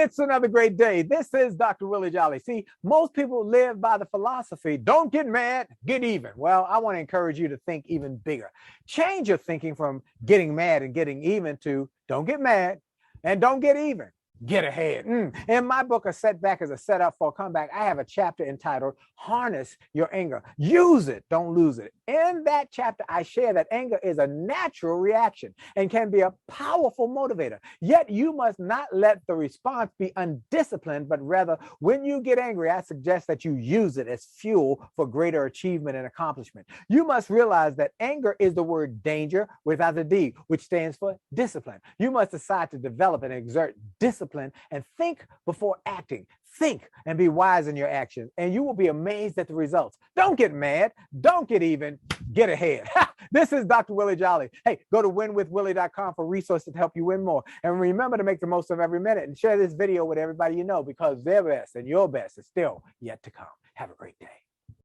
It's another great day. This is Dr. Willie Jolley. See, most people live by the philosophy, don't get mad, get even. Well, I want to encourage you to think even bigger. Change your thinking from getting mad and getting even to don't get mad and don't get even. Get ahead. In my book, A Setback is a Setup for a Comeback, I have a chapter entitled Harness Your Anger. Use it, don't lose it. In that chapter, I share that anger is a natural reaction and can be a powerful motivator. Yet you must not let the response be undisciplined, but rather when you get angry, I suggest that you use it as fuel for greater achievement and accomplishment. You must realize that anger is the word danger without the D, which stands for discipline. You must decide to develop and exert discipline and think before acting. Think and be wise in your actions, and you will be amazed at the results. Don't get mad. Don't get even. Get ahead. This is Dr. Willie Jolley. Hey, go to winwithwillie.com for resources to help you win more. And remember to make the most of every minute and share this video with everybody you know, because their best and your best is still yet to come. Have a great day.